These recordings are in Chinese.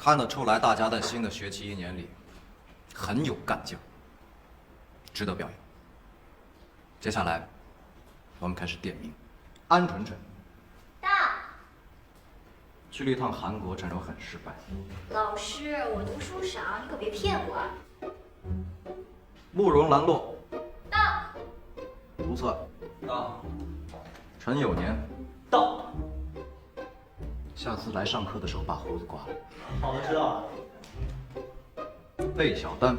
看得出来，大家在新的学期1年里很有干劲，值得表扬。接下来，我们开始点名。安纯纯，到。去了一趟韩国，阵容很失败。老师，我读书少，你可别骗我啊。慕容兰洛，到。吴策，到。陈有年，到。下次来上课的时候把胡子刮了。好的，知道了。贝小丹，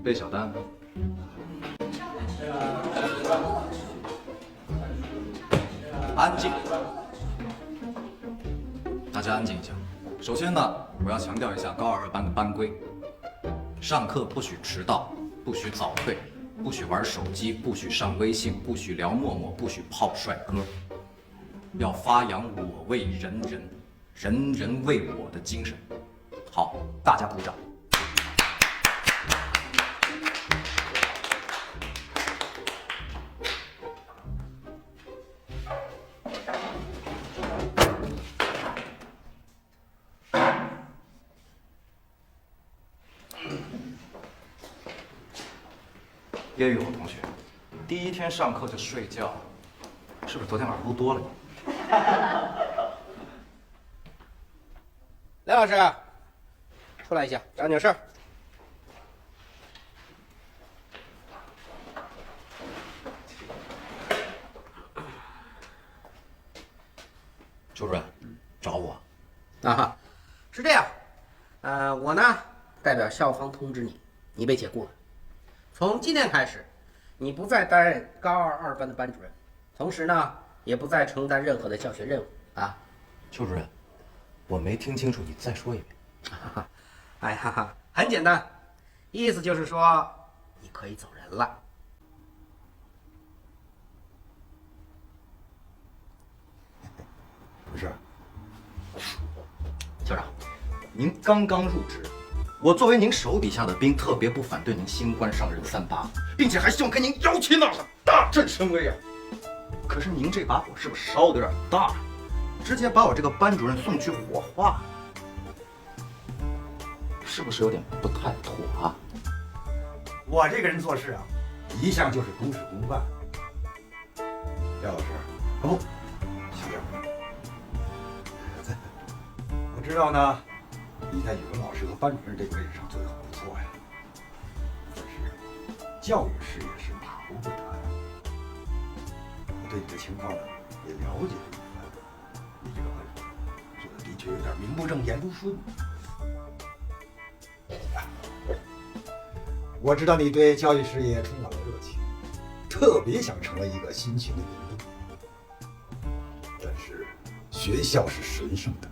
贝小丹，安静，大家安静一下。首先呢，我要强调一下高2班的班规：上课不许迟到，不许早退，不许玩手机，不许上微信，不许聊陌陌，不许泡帅哥。要发扬我为人人，人人为我的精神。好，大家鼓掌。叶玉火同学，第一天上课就睡觉，是不是昨天晚上撸多了你？梁老师，出来一下，讲点事儿。邱主任，找我？啊，是这样，我呢代表校方通知你，你被解雇了。从今天开始，你不再担任高2班的班主任，同时呢，也不再承担任何的教学任务啊。邱主任，我没听清楚，你再说一遍。哎呀，很简单，意思就是说你可以走人了。不是，校长，您刚刚入职，我作为您手底下的兵，特别不反对您新官上任3-8，并且还希望跟您摇旗呐喊，大振声威啊。可是您这把火是不是烧得有点大，直接把我这个班主任送去火化，是不是有点不太妥啊？我这个人做事啊，一向就是公事公办。廖老师，啊不，校长，我知道呢，你在语文老师和班主任这个位置上做得很不错呀。但是教育事业是马虎不得呀。我对你的情况呢也了解了一番，你这个班主任做的的确有点名不正言不顺。我知道你对教育事业充满了热情，特别想成为一个辛勤的民兵。但是学校是神圣的，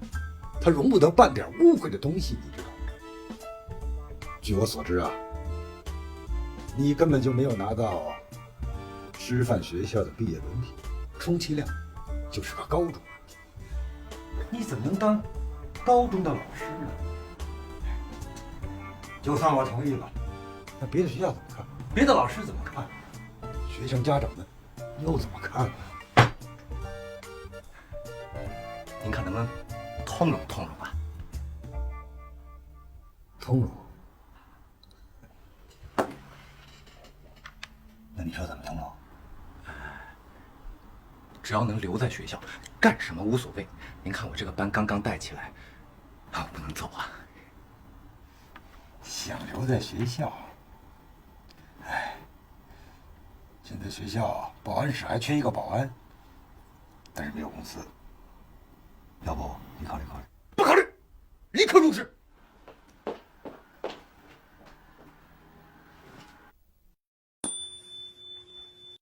它容不得半点污秽的东西，你知道吗？据我所知啊，你根本就没有拿到师范学校的毕业文凭，充其量就是个高中文凭。你怎么能当高中的老师呢？就算我同意了，那别的学校怎么看？别的老师怎么看？学生家长们又怎么看呢？您看能不能通融通融啊？通融？那你说怎么通融？只要能留在学校，干什么无所谓。您看我这个班刚刚带起来，我不能走啊。想留在学校？哎，现在学校保安室还缺一个保安，但是没有公司。要不你考虑考虑？